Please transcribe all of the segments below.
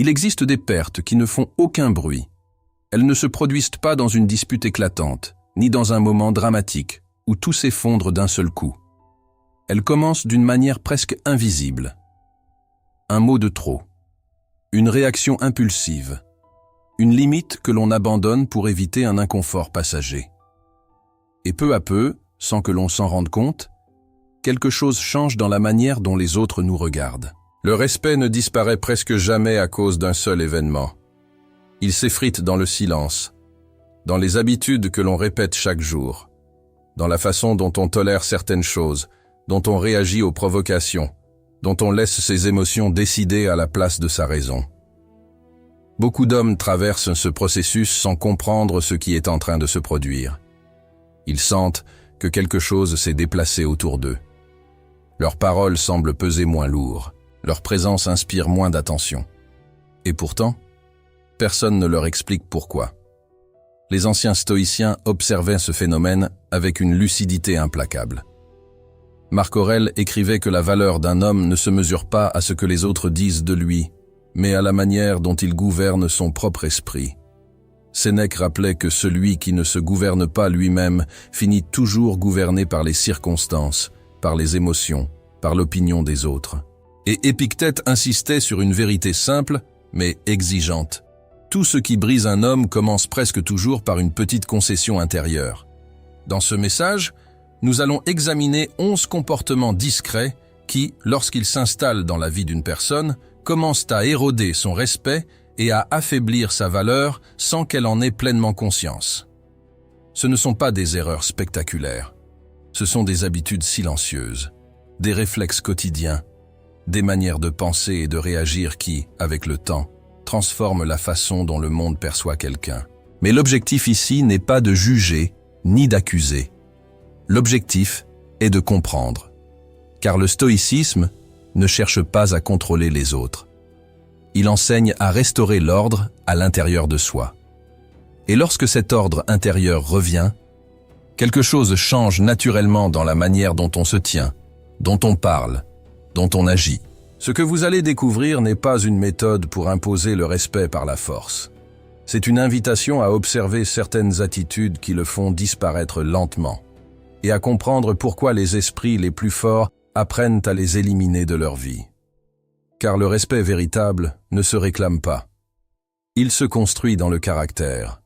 Il existe des pertes qui ne font aucun bruit. Elles ne se produisent pas dans une dispute éclatante, ni dans un moment dramatique, où tout s'effondre d'un seul coup. Elles commencent d'une manière presque invisible. Un mot de trop. Une réaction impulsive. Une limite que l'on abandonne pour éviter un inconfort passager. Et peu à peu, sans que l'on s'en rende compte, quelque chose change dans la manière dont les autres nous regardent. Le respect ne disparaît presque jamais à cause d'un seul événement. Il s'effrite dans le silence, dans les habitudes que l'on répète chaque jour, dans la façon dont on tolère certaines choses, dont on réagit aux provocations, dont on laisse ses émotions décider à la place de sa raison. Beaucoup d'hommes traversent ce processus sans comprendre ce qui est en train de se produire. Ils sentent que quelque chose s'est déplacé autour d'eux. Leurs paroles semblent peser moins lourd, leur présence inspire moins d'attention. Et pourtant, personne ne leur explique pourquoi. Les anciens stoïciens observaient ce phénomène avec une lucidité implacable. Marc Aurèle écrivait que la valeur d'un homme ne se mesure pas à ce que les autres disent de lui, mais à la manière dont il gouverne son propre esprit. Sénèque rappelait que celui qui ne se gouverne pas lui-même finit toujours gouverné par les circonstances, par les émotions, par l'opinion des autres. Et Épictète insistait sur une vérité simple, mais exigeante. Tout ce qui brise un homme commence presque toujours par une petite concession intérieure. Dans ce message, nous allons examiner 11 comportements discrets qui, lorsqu'ils s'installent dans la vie d'une personne, commencent à éroder son respect et à affaiblir sa valeur sans qu'elle en ait pleinement conscience. Ce ne sont pas des erreurs spectaculaires. Ce sont des habitudes silencieuses, des réflexes quotidiens, des manières de penser et de réagir qui, avec le temps, transforment la façon dont le monde perçoit quelqu'un. Mais l'objectif ici n'est pas de juger ni d'accuser. L'objectif est de comprendre. Car le stoïcisme ne cherche pas à contrôler les autres. Il enseigne à restaurer l'ordre à l'intérieur de soi. Et lorsque cet ordre intérieur revient, quelque chose change naturellement dans la manière dont on se tient, dont on parle, dont on agit. Ce que vous allez découvrir n'est pas une méthode pour imposer le respect par la force. C'est une invitation à observer certaines attitudes qui le font disparaître lentement et à comprendre pourquoi les esprits les plus forts apprennent à les éliminer de leur vie. Car le respect véritable ne se réclame pas. Il se construit dans le caractère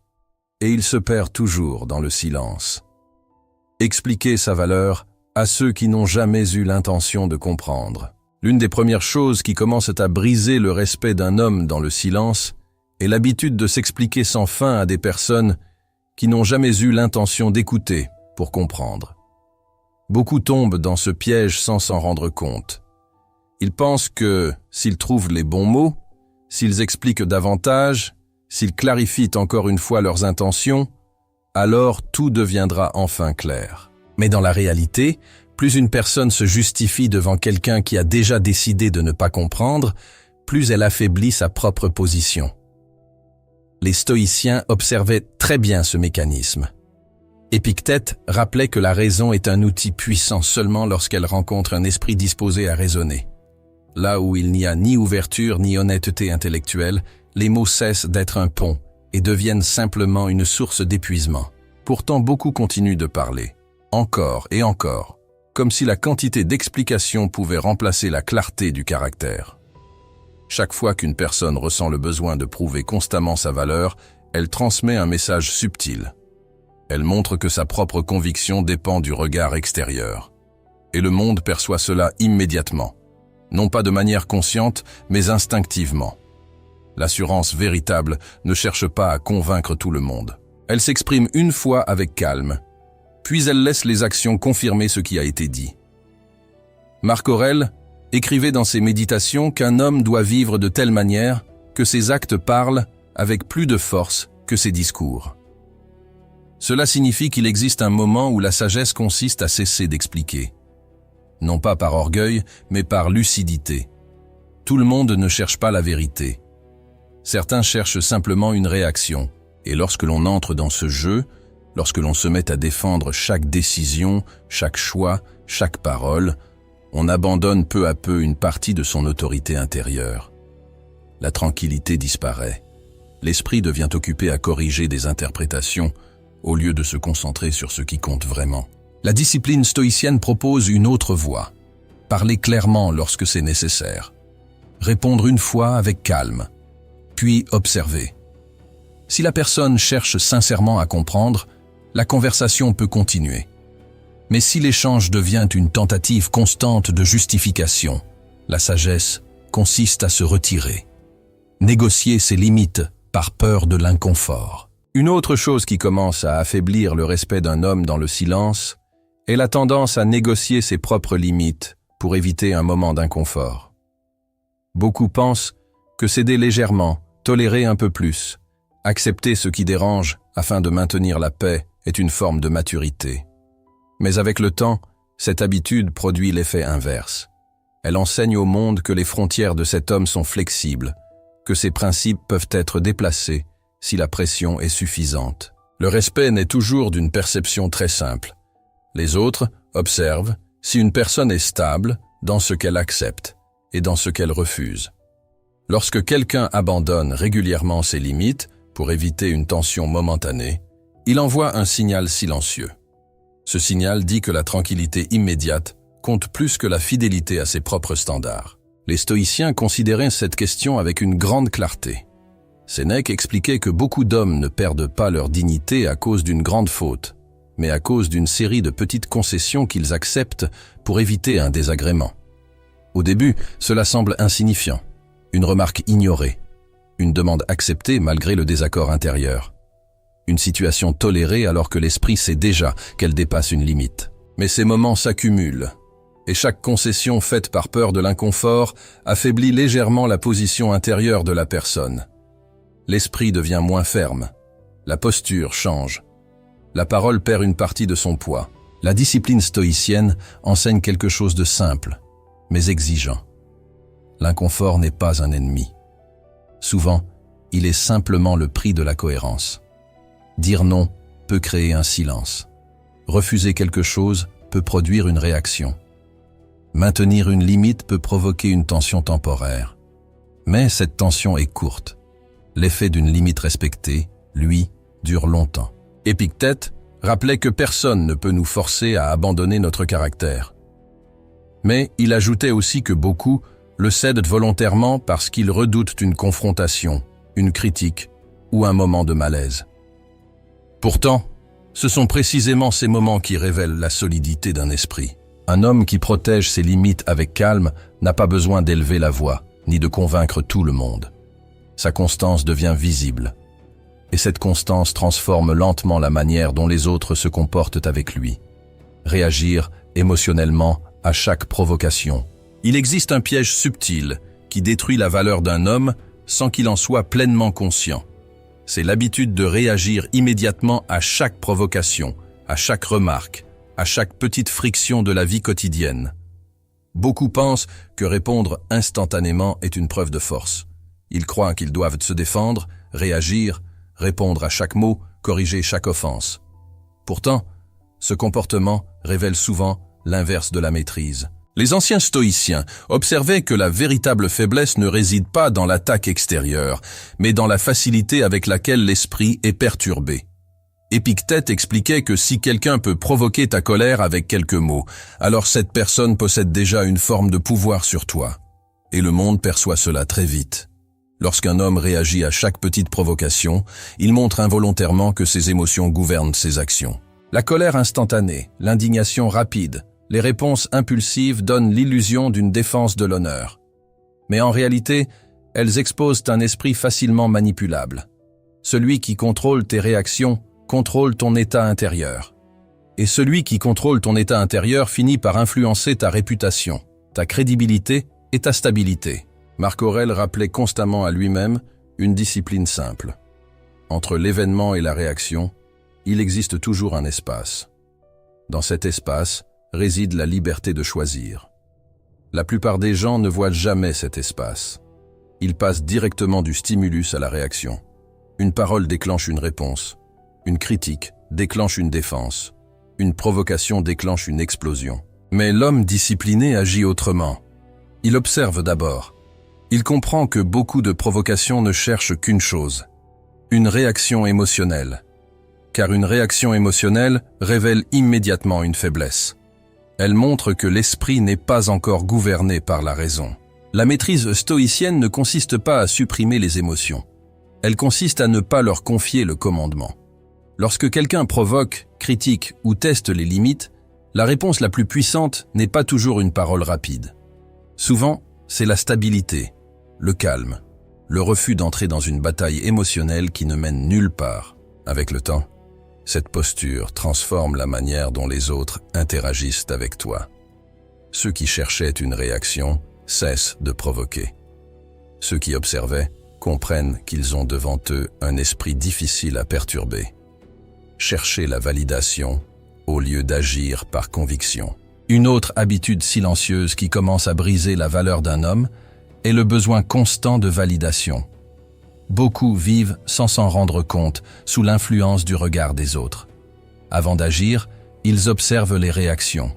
et il se perd toujours dans le silence. Expliquer sa valeur à ceux qui n'ont jamais eu l'intention de comprendre. L'une des premières choses qui commencent à briser le respect d'un homme dans le silence est l'habitude de s'expliquer sans fin à des personnes qui n'ont jamais eu l'intention d'écouter pour comprendre. Beaucoup tombent dans ce piège sans s'en rendre compte. Ils pensent que, s'ils trouvent les bons mots, s'ils expliquent davantage, s'ils clarifient encore une fois leurs intentions, alors tout deviendra enfin clair. Mais dans la réalité, plus une personne se justifie devant quelqu'un qui a déjà décidé de ne pas comprendre, plus elle affaiblit sa propre position. Les stoïciens observaient très bien ce mécanisme. Épictète rappelait que la raison est un outil puissant seulement lorsqu'elle rencontre un esprit disposé à raisonner. Là où il n'y a ni ouverture ni honnêteté intellectuelle, les mots cessent d'être un pont et deviennent simplement une source d'épuisement. Pourtant, beaucoup continuent de parler, encore et encore, comme si la quantité d'explications pouvait remplacer la clarté du caractère. Chaque fois qu'une personne ressent le besoin de prouver constamment sa valeur, elle transmet un message subtil. Elle montre que sa propre conviction dépend du regard extérieur. Et le monde perçoit cela immédiatement. Non pas de manière consciente, mais instinctivement. L'assurance véritable ne cherche pas à convaincre tout le monde. Elle s'exprime une fois avec calme, puis elle laisse les actions confirmer ce qui a été dit. Marc Aurèle écrivait dans ses méditations qu'un homme doit vivre de telle manière que ses actes parlent avec plus de force que ses discours. Cela signifie qu'il existe un moment où la sagesse consiste à cesser d'expliquer. Non pas par orgueil, mais par lucidité. Tout le monde ne cherche pas la vérité. Certains cherchent simplement une réaction. Et lorsque l'on entre dans ce jeu, lorsque l'on se met à défendre chaque décision, chaque choix, chaque parole, on abandonne peu à peu une partie de son autorité intérieure. la tranquillité disparaît. L'esprit devient occupé à corriger des interprétations au lieu de se concentrer sur ce qui compte vraiment. La discipline stoïcienne propose une autre voie. Parler clairement lorsque c'est nécessaire. Répondre une fois avec calme, puis observer. Si la personne cherche sincèrement à comprendre, la conversation peut continuer. Mais si l'échange devient une tentative constante de justification, la sagesse consiste à se retirer. Négocier ses limites par peur de l'inconfort. Une autre chose qui commence à affaiblir le respect d'un homme dans le silence est la tendance à négocier ses propres limites pour éviter un moment d'inconfort. Beaucoup pensent que céder légèrement, tolérer un peu plus, accepter ce qui dérange afin de maintenir la paix est une forme de maturité. Mais avec le temps, cette habitude produit l'effet inverse. Elle enseigne au monde que les frontières de cet homme sont flexibles, que ses principes peuvent être déplacés si la pression est suffisante. Le respect n'est toujours d'une perception très simple. Les autres observent si une personne est stable dans ce qu'elle accepte et dans ce qu'elle refuse. Lorsque quelqu'un abandonne régulièrement ses limites pour éviter une tension momentanée, il envoie un signal silencieux. Ce signal dit que la tranquillité immédiate compte plus que la fidélité à ses propres standards. Les stoïciens considéraient cette question avec une grande clarté. Sénèque expliquait que beaucoup d'hommes ne perdent pas leur dignité à cause d'une grande faute, mais à cause d'une série de petites concessions qu'ils acceptent pour éviter un désagrément. Au début, cela semble insignifiant, une remarque ignorée, une demande acceptée malgré le désaccord intérieur, une situation tolérée alors que l'esprit sait déjà qu'elle dépasse une limite. Mais ces moments s'accumulent, et chaque concession faite par peur de l'inconfort affaiblit légèrement la position intérieure de la personne. L'esprit devient moins ferme, la posture change, la parole perd une partie de son poids. La discipline stoïcienne enseigne quelque chose de simple, mais exigeant. L'inconfort n'est pas un ennemi. Souvent, il est simplement le prix de la cohérence. Dire non peut créer un silence. Refuser quelque chose peut produire une réaction. Maintenir une limite peut provoquer une tension temporaire. Mais cette tension est courte. L'effet d'une limite respectée, lui, dure longtemps. Épictète rappelait que personne ne peut nous forcer à abandonner notre caractère. Mais il ajoutait aussi que beaucoup le cèdent volontairement parce qu'ils redoutent une confrontation, une critique ou un moment de malaise. Pourtant, ce sont précisément ces moments qui révèlent la solidité d'un esprit. Un homme qui protège ses limites avec calme n'a pas besoin d'élever la voix, ni de convaincre tout le monde. Sa constance devient visible. Et cette constance transforme lentement la manière dont les autres se comportent avec lui. Réagir émotionnellement à chaque provocation. Il existe un piège subtil qui détruit la valeur d'un homme sans qu'il en soit pleinement conscient. C'est l'habitude de réagir immédiatement à chaque provocation, à chaque remarque, à chaque petite friction de la vie quotidienne. Beaucoup pensent que répondre instantanément est une preuve de force. Ils croient qu'ils doivent se défendre, réagir, répondre à chaque mot, corriger chaque offense. Pourtant, ce comportement révèle souvent l'inverse de la maîtrise. Les anciens stoïciens observaient que la véritable faiblesse ne réside pas dans l'attaque extérieure, mais dans la facilité avec laquelle l'esprit est perturbé. Épictète expliquait que si quelqu'un peut provoquer ta colère avec quelques mots, alors cette personne possède déjà une forme de pouvoir sur toi. Et le monde perçoit cela très vite. Lorsqu'un homme réagit à chaque petite provocation, il montre involontairement que ses émotions gouvernent ses actions. La colère instantanée, l'indignation rapide, les réponses impulsives donnent l'illusion d'une défense de l'honneur. Mais en réalité, elles exposent un esprit facilement manipulable. Celui qui contrôle tes réactions contrôle ton état intérieur. Et celui qui contrôle ton état intérieur finit par influencer ta réputation, ta crédibilité et ta stabilité. Marc Aurèle rappelait constamment à lui-même une discipline simple. Entre l'événement et la réaction, il existe toujours un espace. Dans cet espace réside la liberté de choisir. La plupart des gens ne voient jamais cet espace. Ils passent directement du stimulus à la réaction. Une parole déclenche une réponse. Une critique déclenche une défense. Une provocation déclenche une explosion. Mais l'homme discipliné agit autrement. Il observe d'abord. Il comprend que beaucoup de provocations ne cherchent qu'une chose, une réaction émotionnelle. Car une réaction émotionnelle révèle immédiatement une faiblesse. Elle montre que l'esprit n'est pas encore gouverné par la raison. La maîtrise stoïcienne ne consiste pas à supprimer les émotions. Elle consiste à ne pas leur confier le commandement. Lorsque quelqu'un provoque, critique ou teste les limites, la réponse la plus puissante n'est pas toujours une parole rapide. Souvent, c'est la stabilité, le calme, le refus d'entrer dans une bataille émotionnelle qui ne mène nulle part. Avec le temps, cette posture transforme la manière dont les autres interagissent avec toi. Ceux qui cherchaient une réaction cessent de provoquer. Ceux qui observaient comprennent qu'ils ont devant eux un esprit difficile à perturber. Chercher la validation au lieu d'agir par conviction. Une autre habitude silencieuse qui commence à briser la valeur d'un homme est le besoin constant de validation. Beaucoup vivent sans s'en rendre compte, sous l'influence du regard des autres. Avant d'agir, ils observent les réactions.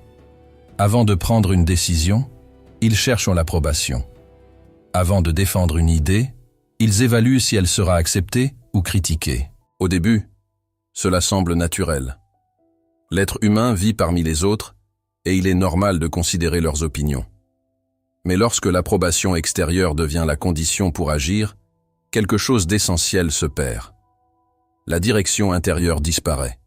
Avant de prendre une décision, ils cherchent l'approbation. Avant de défendre une idée, ils évaluent si elle sera acceptée ou critiquée. Au début, cela semble naturel. L'être humain vit parmi les autres et il est normal de considérer leurs opinions. Mais lorsque l'approbation extérieure devient la condition pour agir, quelque chose d'essentiel se perd. La direction intérieure disparaît.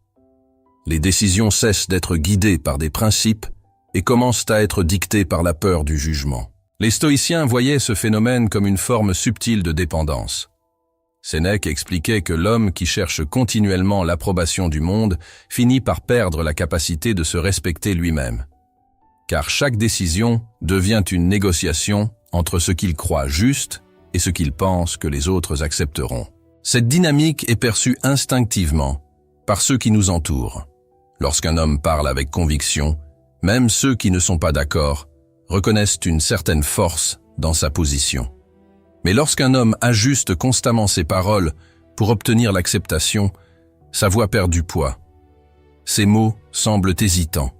Les décisions cessent d'être guidées par des principes et commencent à être dictées par la peur du jugement. Les stoïciens voyaient ce phénomène comme une forme subtile de dépendance. Sénèque expliquait que l'homme qui cherche continuellement l'approbation du monde finit par perdre la capacité de se respecter lui-même. Car chaque décision devient une négociation entre ce qu'il croit juste et ce qu'il pense que les autres accepteront. Cette dynamique est perçue instinctivement par ceux qui nous entourent. Lorsqu'un homme parle avec conviction, même ceux qui ne sont pas d'accord reconnaissent une certaine force dans sa position. Mais lorsqu'un homme ajuste constamment ses paroles pour obtenir l'acceptation, sa voix perd du poids. Ses mots semblent hésitants.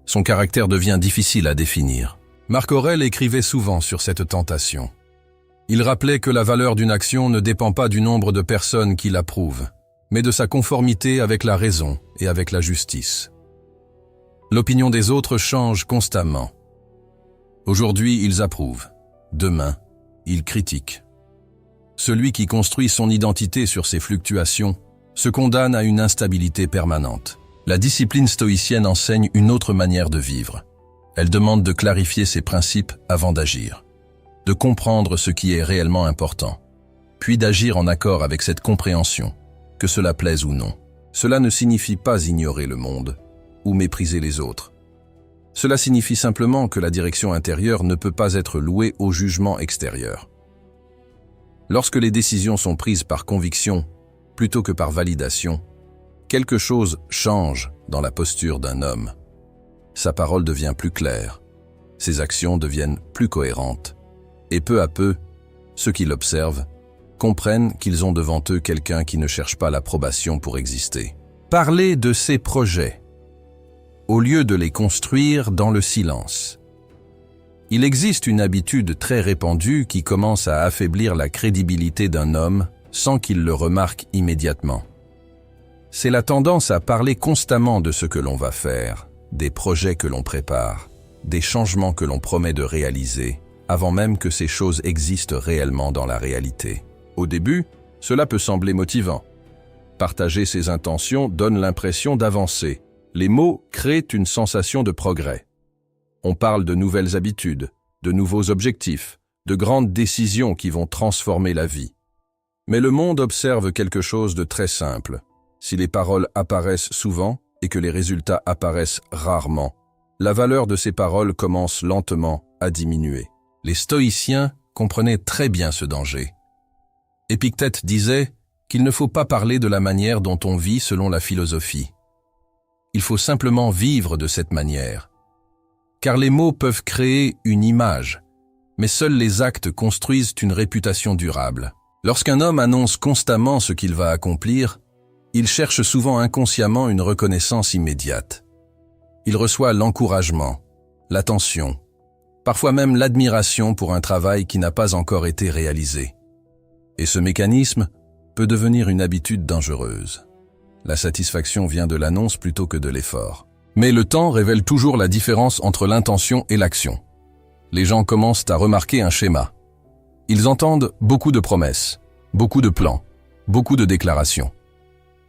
Son caractère devient difficile à définir. Marc Aurèle écrivait souvent sur cette tentation. Il rappelait que la valeur d'une action ne dépend pas du nombre de personnes qui l'approuvent, mais de sa conformité avec la raison et avec la justice. L'opinion des autres change constamment. Aujourd'hui, ils approuvent. Demain, ils critiquent. Celui qui construit son identité sur ces fluctuations se condamne à une instabilité permanente. La discipline stoïcienne enseigne une autre manière de vivre. Elle demande de clarifier ses principes avant d'agir, de comprendre ce qui est réellement important, puis d'agir en accord avec cette compréhension, que cela plaise ou non. Cela ne signifie pas ignorer le monde ou mépriser les autres. Cela signifie simplement que la direction intérieure ne peut pas être louée au jugement extérieur. Lorsque les décisions sont prises par conviction plutôt que par validation, quelque chose change dans la posture d'un homme. Sa parole devient plus claire, ses actions deviennent plus cohérentes, et peu à peu, ceux qui l'observent comprennent qu'ils ont devant eux quelqu'un qui ne cherche pas l'approbation pour exister. Parler de ses projets, au lieu de les construire dans le silence. Il existe une habitude très répandue qui commence à affaiblir la crédibilité d'un homme sans qu'il le remarque immédiatement. C'est la tendance à parler constamment de ce que l'on va faire, des projets que l'on prépare, des changements que l'on promet de réaliser, avant même que ces choses existent réellement dans la réalité. Au début, cela peut sembler motivant. Partager ses intentions donne l'impression d'avancer. Les mots créent une sensation de progrès. On parle de nouvelles habitudes, de nouveaux objectifs, de grandes décisions qui vont transformer la vie. Mais le monde observe quelque chose de très simple. Si les paroles apparaissent souvent et que les résultats apparaissent rarement, la valeur de ces paroles commence lentement à diminuer. Les stoïciens comprenaient très bien ce danger. Épictète disait qu'il ne faut pas parler de la manière dont on vit selon la philosophie. Il faut simplement vivre de cette manière. Car les mots peuvent créer une image, mais seuls les actes construisent une réputation durable. Lorsqu'un homme annonce constamment ce qu'il va accomplir, il cherche souvent inconsciemment une reconnaissance immédiate. Il reçoit l'encouragement, l'attention, parfois même l'admiration pour un travail qui n'a pas encore été réalisé. Et ce mécanisme peut devenir une habitude dangereuse. La satisfaction vient de l'annonce plutôt que de l'effort. Mais le temps révèle toujours la différence entre l'intention et l'action. Les gens commencent à remarquer un schéma. Ils entendent beaucoup de promesses, beaucoup de plans, beaucoup de déclarations.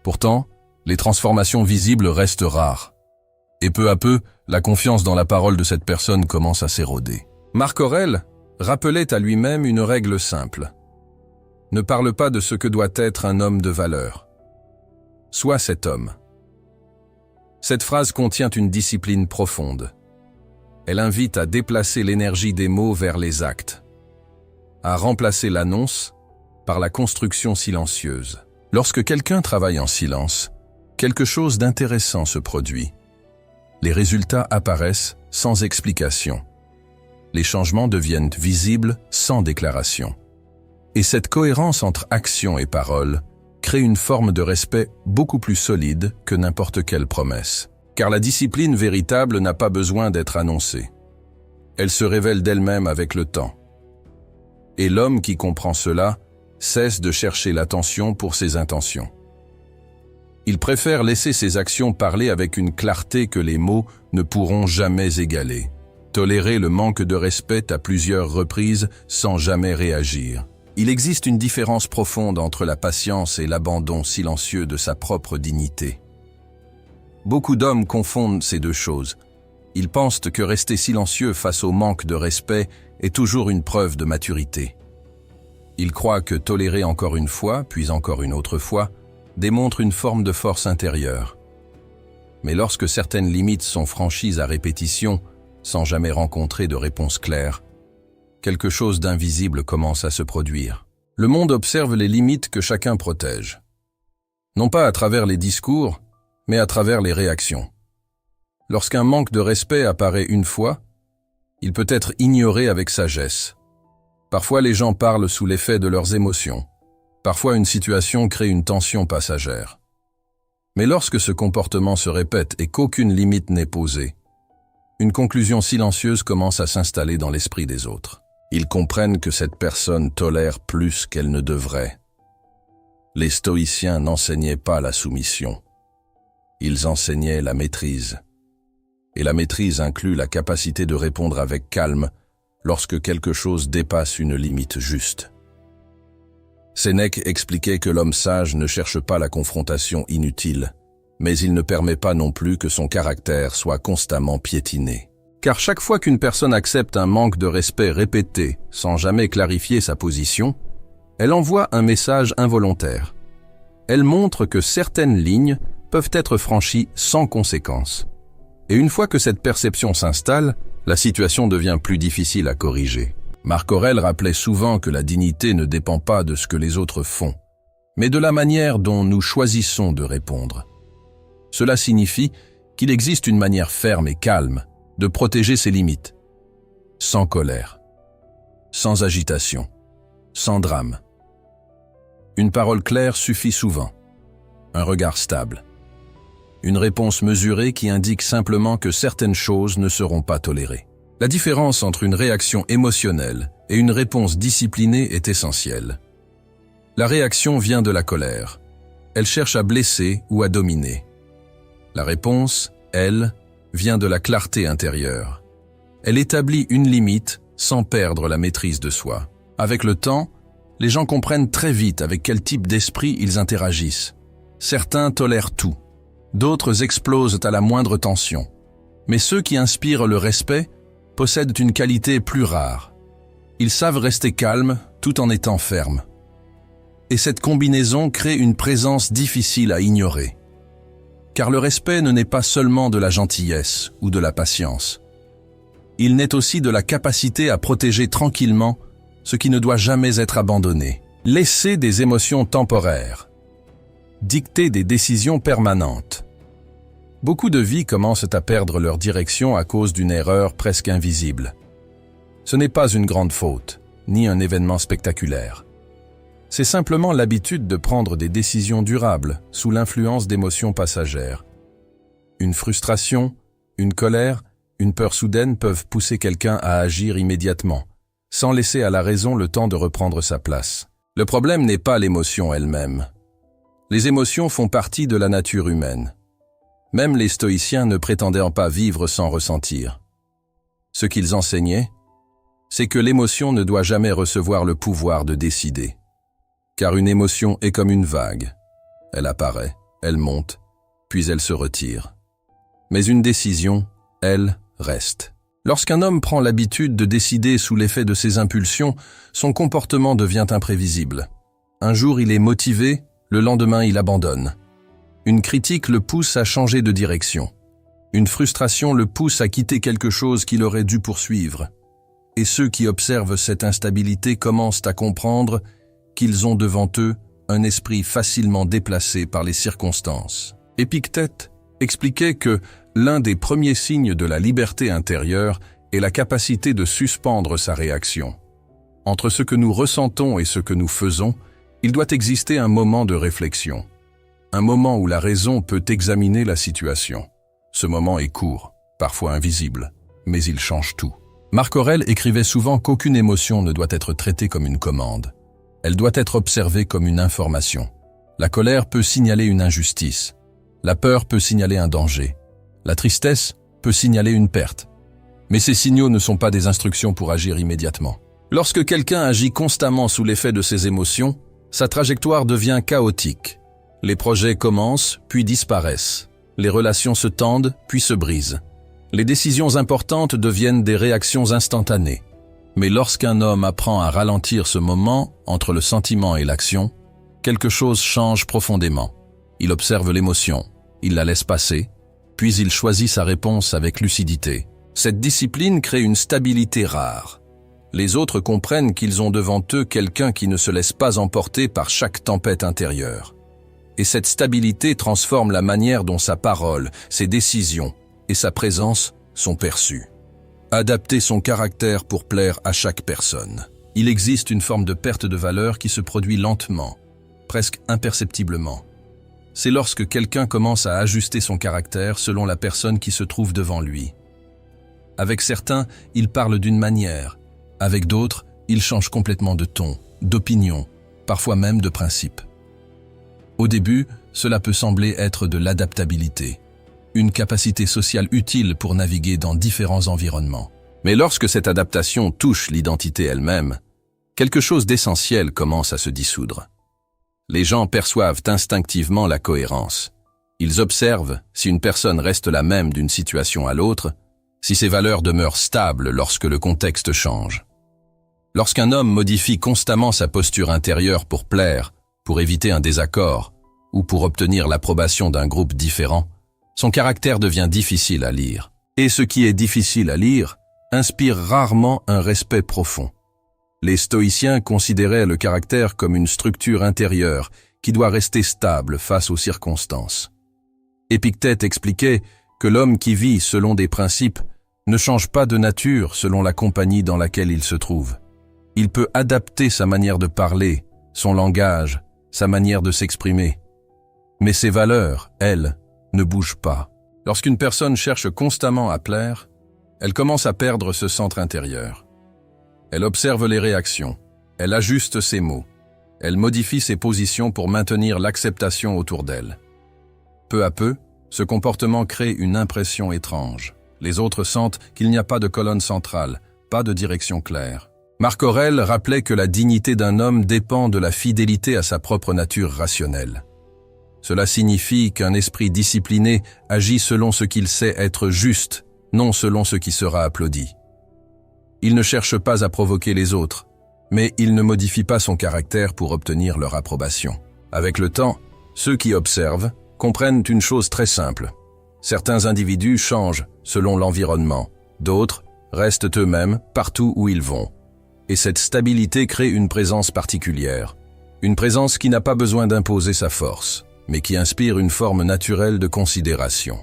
Pourtant, les transformations visibles restent rares. Et peu à peu, la confiance dans la parole de cette personne commence à s'éroder. Marc Aurèle rappelait à lui-même une règle simple. Ne parle pas de ce que doit être un homme de valeur. Sois cet homme. Cette phrase contient une discipline profonde. Elle invite à déplacer l'énergie des mots vers les actes, à remplacer l'annonce par la construction silencieuse. Lorsque quelqu'un travaille en silence, quelque chose d'intéressant se produit. Les résultats apparaissent sans explication. Les changements deviennent visibles sans déclaration. Et cette cohérence entre action et parole crée une forme de respect beaucoup plus solide que n'importe quelle promesse. Car la discipline véritable n'a pas besoin d'être annoncée. Elle se révèle d'elle-même avec le temps. Et l'homme qui comprend cela cesse de chercher l'attention pour ses intentions. Il préfère laisser ses actions parler avec une clarté que les mots ne pourront jamais égaler. Tolérer le manque de respect à plusieurs reprises sans jamais réagir. Il existe une différence profonde entre la patience et l'abandon silencieux de sa propre dignité. Beaucoup d'hommes confondent ces deux choses. Ils pensent que rester silencieux face au manque de respect est toujours une preuve de maturité. Ils croient que tolérer encore une fois, puis encore une autre fois, démontre une forme de force intérieure. Mais lorsque certaines limites sont franchies à répétition, sans jamais rencontrer de réponse claire, quelque chose d'invisible commence à se produire. Le monde observe les limites que chacun protège. Non pas à travers les discours, mais à travers les réactions. Lorsqu'un manque de respect apparaît une fois, il peut être ignoré avec sagesse. Parfois les gens parlent sous l'effet de leurs émotions. Parfois une situation crée une tension passagère. Mais lorsque ce comportement se répète et qu'aucune limite n'est posée, une conclusion silencieuse commence à s'installer dans l'esprit des autres. Ils comprennent que cette personne tolère plus qu'elle ne devrait. Les stoïciens n'enseignaient pas la soumission. Ils enseignaient la maîtrise. Et la maîtrise inclut la capacité de répondre avec calme lorsque quelque chose dépasse une limite juste. Sénèque expliquait que l'homme sage ne cherche pas la confrontation inutile, mais il ne permet pas non plus que son caractère soit constamment piétiné. Car chaque fois qu'une personne accepte un manque de respect répété sans jamais clarifier sa position, elle envoie un message involontaire. Elle montre que certaines lignes peuvent être franchies sans conséquence. Et une fois que cette perception s'installe, la situation devient plus difficile à corriger. Marc Aurèle rappelait souvent que la dignité ne dépend pas de ce que les autres font, mais de la manière dont nous choisissons de répondre. Cela signifie qu'il existe une manière ferme et calme de protéger ses limites, sans colère, sans agitation, sans drame. Une parole claire suffit souvent, un regard stable, une réponse mesurée qui indique simplement que certaines choses ne seront pas tolérées. La différence entre une réaction émotionnelle et une réponse disciplinée est essentielle. La réaction vient de la colère. Elle cherche à blesser ou à dominer. La réponse, elle, vient de la clarté intérieure. Elle établit une limite sans perdre la maîtrise de soi. Avec le temps, les gens comprennent très vite avec quel type d'esprit ils interagissent. Certains tolèrent tout, d'autres explosent à la moindre tension. Mais ceux qui inspirent le respect possèdent une qualité plus rare. Ils savent rester calmes tout en étant fermes. Et cette combinaison crée une présence difficile à ignorer. Car le respect ne naît pas seulement de la gentillesse ou de la patience. Il naît aussi de la capacité à protéger tranquillement ce qui ne doit jamais être abandonné. Laisser des émotions temporaires. Dicter des décisions permanentes. Beaucoup de vies commencent à perdre leur direction à cause d'une erreur presque invisible. Ce n'est pas une grande faute, ni un événement spectaculaire. C'est simplement l'habitude de prendre des décisions durables sous l'influence d'émotions passagères. Une frustration, une colère, une peur soudaine peuvent pousser quelqu'un à agir immédiatement, sans laisser à la raison le temps de reprendre sa place. Le problème n'est pas l'émotion elle-même. Les émotions font partie de la nature humaine. Même les stoïciens ne prétendaient pas vivre sans ressentir. Ce qu'ils enseignaient, c'est que l'émotion ne doit jamais recevoir le pouvoir de décider. Car une émotion est comme une vague. Elle apparaît, elle monte, puis elle se retire. Mais une décision, elle, reste. Lorsqu'un homme prend l'habitude de décider sous l'effet de ses impulsions, son comportement devient imprévisible. Un jour il est motivé, le lendemain il abandonne. Une critique le pousse à changer de direction. Une frustration le pousse à quitter quelque chose qu'il aurait dû poursuivre. Et ceux qui observent cette instabilité commencent à comprendre qu'ils ont devant eux un esprit facilement déplacé par les circonstances. Épictète expliquait que l'un des premiers signes de la liberté intérieure est la capacité de suspendre sa réaction. Entre ce que nous ressentons et ce que nous faisons, il doit exister un moment de réflexion. Un moment où la raison peut examiner la situation. Ce moment est court, parfois invisible, mais il change tout. Marc Aurèle écrivait souvent qu'aucune émotion ne doit être traitée comme une commande. Elle doit être observée comme une information. La colère peut signaler une injustice. La peur peut signaler un danger. La tristesse peut signaler une perte. Mais ces signaux ne sont pas des instructions pour agir immédiatement. Lorsque quelqu'un agit constamment sous l'effet de ses émotions, sa trajectoire devient chaotique. Les projets commencent, puis disparaissent. Les relations se tendent, puis se brisent. Les décisions importantes deviennent des réactions instantanées. Mais lorsqu'un homme apprend à ralentir ce moment entre le sentiment et l'action, quelque chose change profondément. Il observe l'émotion, il la laisse passer, puis il choisit sa réponse avec lucidité. Cette discipline crée une stabilité rare. Les autres comprennent qu'ils ont devant eux quelqu'un qui ne se laisse pas emporter par chaque tempête intérieure. Et cette stabilité transforme la manière dont sa parole, ses décisions et sa présence sont perçues. Adapter son caractère pour plaire à chaque personne. Il existe une forme de perte de valeur qui se produit lentement, presque imperceptiblement. C'est lorsque quelqu'un commence à ajuster son caractère selon la personne qui se trouve devant lui. Avec certains, il parle d'une manière. Avec d'autres, il change complètement de ton, d'opinion, parfois même de principe. Au début, cela peut sembler être de l'adaptabilité, une capacité sociale utile pour naviguer dans différents environnements. Mais lorsque cette adaptation touche l'identité elle-même, quelque chose d'essentiel commence à se dissoudre. Les gens perçoivent instinctivement la cohérence. Ils observent si une personne reste la même d'une situation à l'autre, si ses valeurs demeurent stables lorsque le contexte change. Lorsqu'un homme modifie constamment sa posture intérieure pour plaire, pour éviter un désaccord, ou pour obtenir l'approbation d'un groupe différent, son caractère devient difficile à lire. Et ce qui est difficile à lire inspire rarement un respect profond. Les stoïciens considéraient le caractère comme une structure intérieure qui doit rester stable face aux circonstances. Épictète expliquait que l'homme qui vit selon des principes ne change pas de nature selon la compagnie dans laquelle il se trouve. Il peut adapter sa manière de parler, son langage, sa manière de s'exprimer. Mais ses valeurs, elles, ne bougent pas. Lorsqu'une personne cherche constamment à plaire, elle commence à perdre ce centre intérieur. Elle observe les réactions, elle ajuste ses mots, elle modifie ses positions pour maintenir l'acceptation autour d'elle. Peu à peu, ce comportement crée une impression étrange. Les autres sentent qu'il n'y a pas de colonne centrale, pas de direction claire. Marc Aurèle rappelait que la dignité d'un homme dépend de la fidélité à sa propre nature rationnelle. Cela signifie qu'un esprit discipliné agit selon ce qu'il sait être juste, non selon ce qui sera applaudi. Il ne cherche pas à provoquer les autres, mais il ne modifie pas son caractère pour obtenir leur approbation. Avec le temps, ceux qui observent comprennent une chose très simple. Certains individus changent selon l'environnement, d'autres restent eux-mêmes partout où ils vont. Et cette stabilité crée une présence particulière, une présence qui n'a pas besoin d'imposer sa force, mais qui inspire une forme naturelle de considération.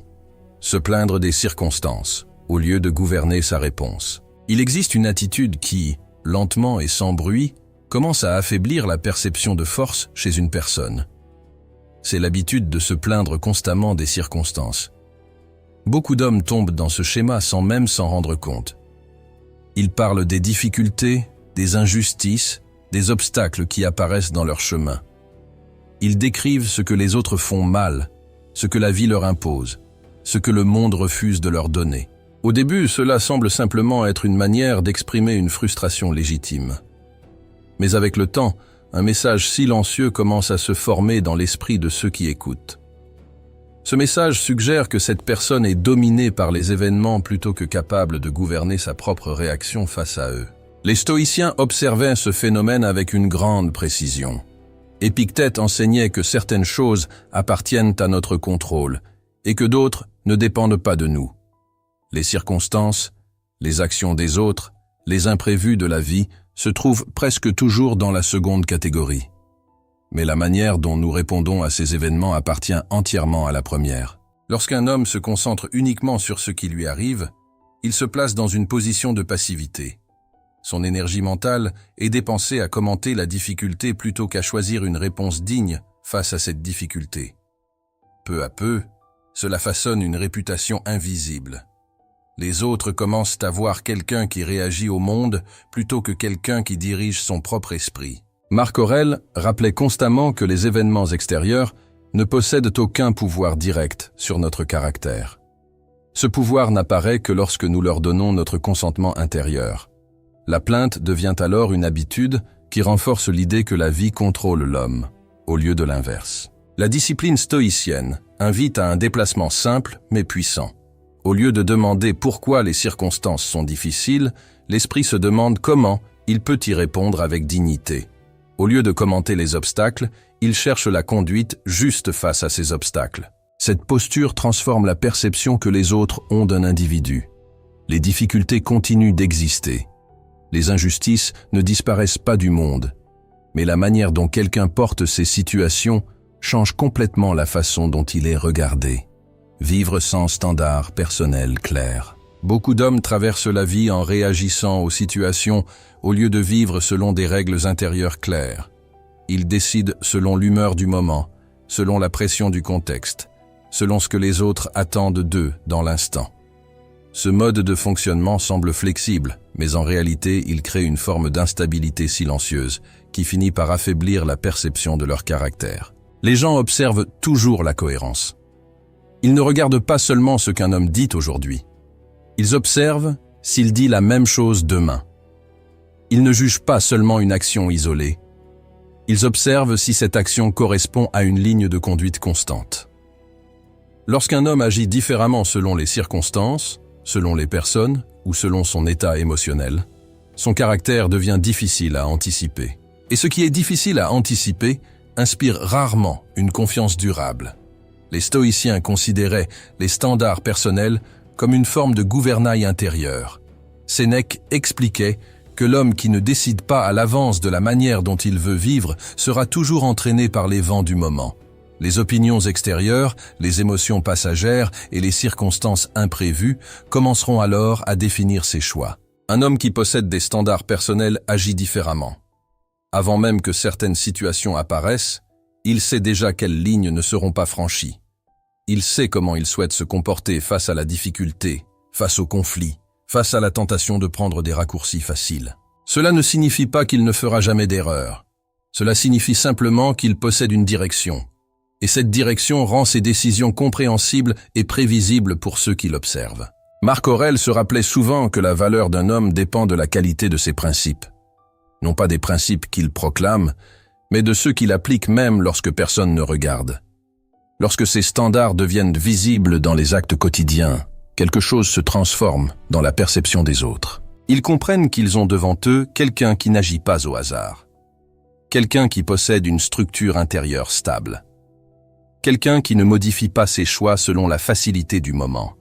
Se plaindre des circonstances, au lieu de gouverner sa réponse. Il existe une attitude qui, lentement et sans bruit, commence à affaiblir la perception de force chez une personne. C'est l'habitude de se plaindre constamment des circonstances. Beaucoup d'hommes tombent dans ce schéma sans même s'en rendre compte. Ils parlent des difficultés, des injustices, des obstacles qui apparaissent dans leur chemin. Ils décrivent ce que les autres font mal, ce que la vie leur impose, ce que le monde refuse de leur donner. Au début, cela semble simplement être une manière d'exprimer une frustration légitime. Mais avec le temps, un message silencieux commence à se former dans l'esprit de ceux qui écoutent. Ce message suggère que cette personne est dominée par les événements plutôt que capable de gouverner sa propre réaction face à eux. Les stoïciens observaient ce phénomène avec une grande précision. Épictète enseignait que certaines choses appartiennent à notre contrôle et que d'autres ne dépendent pas de nous. Les circonstances, les actions des autres, les imprévus de la vie se trouvent presque toujours dans la seconde catégorie. Mais la manière dont nous répondons à ces événements appartient entièrement à la première. Lorsqu'un homme se concentre uniquement sur ce qui lui arrive, il se place dans une position de passivité. Son énergie mentale est dépensée à commenter la difficulté plutôt qu'à choisir une réponse digne face à cette difficulté. Peu à peu, cela façonne une réputation invisible. Les autres commencent à voir quelqu'un qui réagit au monde plutôt que quelqu'un qui dirige son propre esprit. Marc Aurèle rappelait constamment que les événements extérieurs ne possèdent aucun pouvoir direct sur notre caractère. Ce pouvoir n'apparaît que lorsque nous leur donnons notre consentement intérieur. La plainte devient alors une habitude qui renforce l'idée que la vie contrôle l'homme, au lieu de l'inverse. La discipline stoïcienne invite à un déplacement simple mais puissant. Au lieu de demander pourquoi les circonstances sont difficiles, l'esprit se demande comment il peut y répondre avec dignité. Au lieu de commenter les obstacles, il cherche la conduite juste face à ces obstacles. Cette posture transforme la perception que les autres ont d'un individu. Les difficultés continuent d'exister. Les injustices ne disparaissent pas du monde, mais la manière dont quelqu'un porte ces situations change complètement la façon dont il est regardé. Vivre sans standard personnel clair. Beaucoup d'hommes traversent la vie en réagissant aux situations au lieu de vivre selon des règles intérieures claires. Ils décident selon l'humeur du moment, selon la pression du contexte, selon ce que les autres attendent d'eux dans l'instant. Ce mode de fonctionnement semble flexible, mais en réalité, il crée une forme d'instabilité silencieuse qui finit par affaiblir la perception de leur caractère. Les gens observent toujours la cohérence. Ils ne regardent pas seulement ce qu'un homme dit aujourd'hui. Ils observent s'il dit la même chose demain. Ils ne jugent pas seulement une action isolée. Ils observent si cette action correspond à une ligne de conduite constante. Lorsqu'un homme agit différemment selon les circonstances, selon les personnes ou selon son état émotionnel, son caractère devient difficile à anticiper. Et ce qui est difficile à anticiper inspire rarement une confiance durable. Les stoïciens considéraient les standards personnels comme une forme de gouvernail intérieur. Sénèque expliquait que l'homme qui ne décide pas à l'avance de la manière dont il veut vivre sera toujours entraîné par les vents du moment. Les opinions extérieures, les émotions passagères et les circonstances imprévues commenceront alors à définir ses choix. Un homme qui possède des standards personnels agit différemment. Avant même que certaines situations apparaissent, il sait déjà quelles lignes ne seront pas franchies. Il sait comment il souhaite se comporter face à la difficulté, face au conflit, face à la tentation de prendre des raccourcis faciles. Cela ne signifie pas qu'il ne fera jamais d'erreur. Cela signifie simplement qu'il possède une direction. Et cette direction rend ses décisions compréhensibles et prévisibles pour ceux qui l'observent. Marc Aurèle se rappelait souvent que la valeur d'un homme dépend de la qualité de ses principes. Non pas des principes qu'il proclame, mais de ceux qu'il applique même lorsque personne ne regarde. Lorsque ces standards deviennent visibles dans les actes quotidiens, quelque chose se transforme dans la perception des autres. Ils comprennent qu'ils ont devant eux quelqu'un qui n'agit pas au hasard. Quelqu'un qui possède une structure intérieure stable. Quelqu'un qui ne modifie pas ses choix selon la facilité du moment.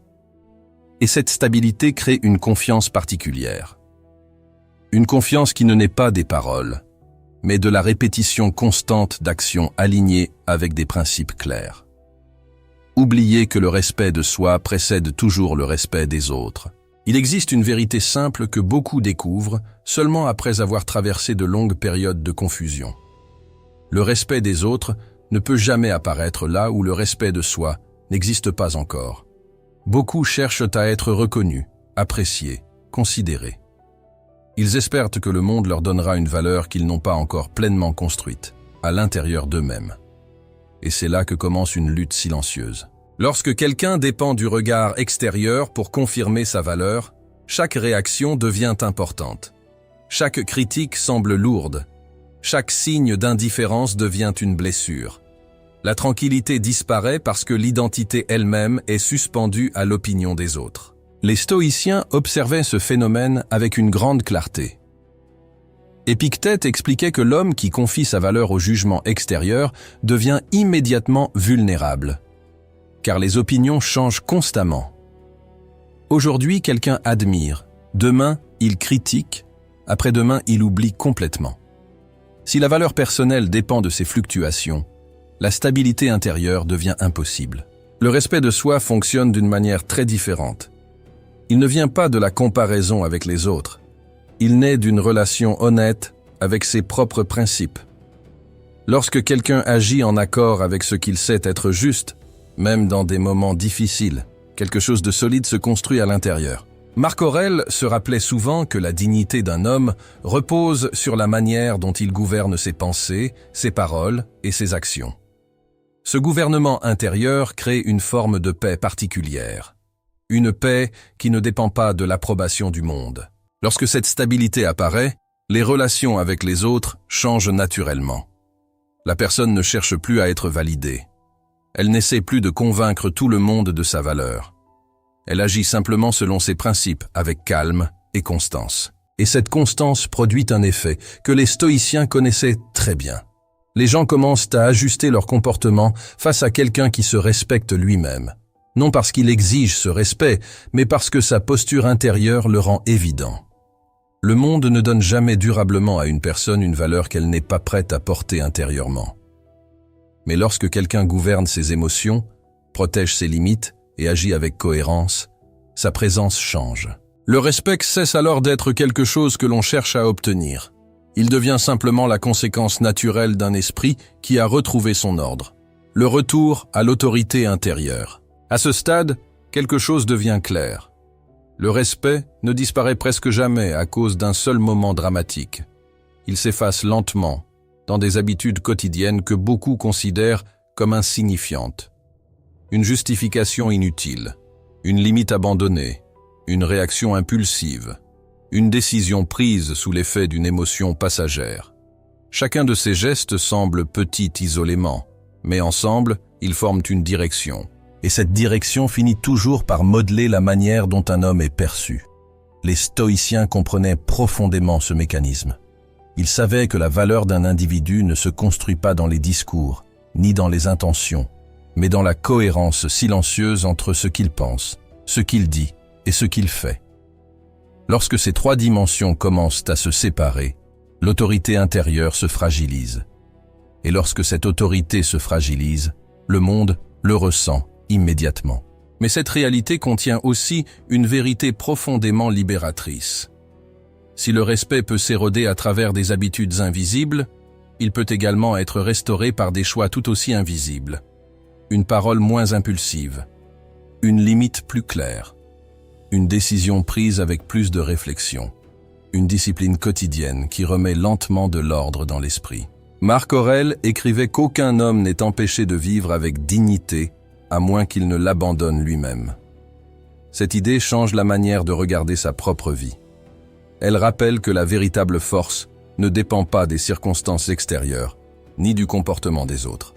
Et cette stabilité crée une confiance particulière. Une confiance qui ne naît pas des paroles, mais de la répétition constante d'actions alignées avec des principes clairs. Oubliez que le respect de soi précède toujours le respect des autres. Il existe une vérité simple que beaucoup découvrent seulement après avoir traversé de longues périodes de confusion. Le respect des autres ne peut jamais apparaître là où le respect de soi n'existe pas encore. Beaucoup cherchent à être reconnus, appréciés, considérés. Ils espèrent que le monde leur donnera une valeur qu'ils n'ont pas encore pleinement construite, à l'intérieur d'eux-mêmes. Et c'est là que commence une lutte silencieuse. Lorsque quelqu'un dépend du regard extérieur pour confirmer sa valeur, chaque réaction devient importante. Chaque critique semble lourde. Chaque signe d'indifférence devient une blessure. La tranquillité disparaît parce que l'identité elle-même est suspendue à l'opinion des autres. Les stoïciens observaient ce phénomène avec une grande clarté. Épictète expliquait que l'homme qui confie sa valeur au jugement extérieur devient immédiatement vulnérable, car les opinions changent constamment. Aujourd'hui, quelqu'un admire, demain, il critique, après-demain, il oublie complètement. Si la valeur personnelle dépend de ces fluctuations, la stabilité intérieure devient impossible. Le respect de soi fonctionne d'une manière très différente. Il ne vient pas de la comparaison avec les autres. Il naît d'une relation honnête avec ses propres principes. Lorsque quelqu'un agit en accord avec ce qu'il sait être juste, même dans des moments difficiles, quelque chose de solide se construit à l'intérieur. Marc Aurèle se rappelait souvent que la dignité d'un homme repose sur la manière dont il gouverne ses pensées, ses paroles et ses actions. Ce gouvernement intérieur crée une forme de paix particulière. Une paix qui ne dépend pas de l'approbation du monde. Lorsque cette stabilité apparaît, les relations avec les autres changent naturellement. La personne ne cherche plus à être validée. Elle n'essaie plus de convaincre tout le monde de sa valeur. Elle agit simplement selon ses principes, avec calme et constance. Et cette constance produit un effet que les stoïciens connaissaient très bien. Les gens commencent à ajuster leur comportement face à quelqu'un qui se respecte lui-même. Non parce qu'il exige ce respect, mais parce que sa posture intérieure le rend évident. Le monde ne donne jamais durablement à une personne une valeur qu'elle n'est pas prête à porter intérieurement. Mais lorsque quelqu'un gouverne ses émotions, protège ses limites et agit avec cohérence, sa présence change. Le respect cesse alors d'être quelque chose que l'on cherche à obtenir. Il devient simplement la conséquence naturelle d'un esprit qui a retrouvé son ordre. Le retour à l'autorité intérieure. À ce stade, quelque chose devient clair. Le respect ne disparaît presque jamais à cause d'un seul moment dramatique. Il s'efface lentement, dans des habitudes quotidiennes que beaucoup considèrent comme insignifiantes. Une justification inutile, une limite abandonnée, une réaction impulsive, une décision prise sous l'effet d'une émotion passagère. Chacun de ces gestes semble petit isolément, mais ensemble, ils forment une direction. Et cette direction finit toujours par modeler la manière dont un homme est perçu. Les stoïciens comprenaient profondément ce mécanisme. Ils savaient que la valeur d'un individu ne se construit pas dans les discours, ni dans les intentions, mais dans la cohérence silencieuse entre ce qu'il pense, ce qu'il dit et ce qu'il fait. Lorsque ces trois dimensions commencent à se séparer, l'autorité intérieure se fragilise. Et lorsque cette autorité se fragilise, le monde le ressent immédiatement. Mais cette réalité contient aussi une vérité profondément libératrice. Si le respect peut s'éroder à travers des habitudes invisibles, il peut également être restauré par des choix tout aussi invisibles. Une parole moins impulsive, une limite plus claire, une décision prise avec plus de réflexion, une discipline quotidienne qui remet lentement de l'ordre dans l'esprit. Marc Aurèle écrivait qu'aucun homme n'est empêché de vivre avec dignité à moins qu'il ne l'abandonne lui-même. Cette idée change la manière de regarder sa propre vie. Elle rappelle que la véritable force ne dépend pas des circonstances extérieures, ni du comportement des autres.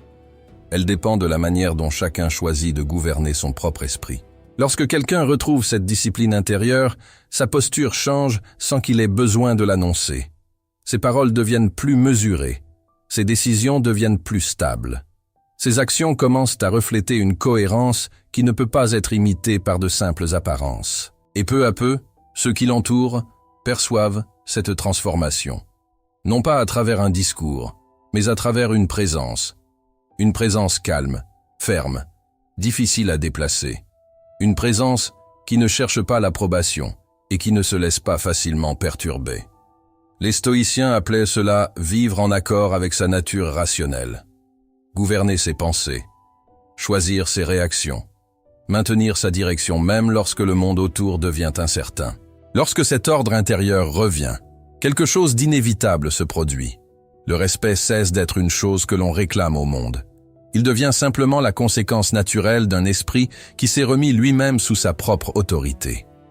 Elle dépend de la manière dont chacun choisit de gouverner son propre esprit. Lorsque quelqu'un retrouve cette discipline intérieure, sa posture change sans qu'il ait besoin de l'annoncer. Ses paroles deviennent plus mesurées, ses décisions deviennent plus stables. Ses actions commencent à refléter une cohérence qui ne peut pas être imitée par de simples apparences. Et peu à peu, ceux qui l'entourent perçoivent cette transformation. Non pas à travers un discours, mais à travers une présence calme, ferme, difficile à déplacer. Une présence qui ne cherche pas l'approbation et qui ne se laisse pas facilement perturber. Les stoïciens appelaient cela vivre en accord avec sa nature rationnelle. Gouverner ses pensées, choisir ses réactions, maintenir sa direction même lorsque le monde autour devient incertain. Lorsque cet ordre intérieur revient, quelque chose d'inévitable se produit. Le respect cesse d'être une chose que l'on réclame au monde. Il devient simplement la conséquence naturelle d'un esprit qui s'est remis lui-même sous sa propre autorité.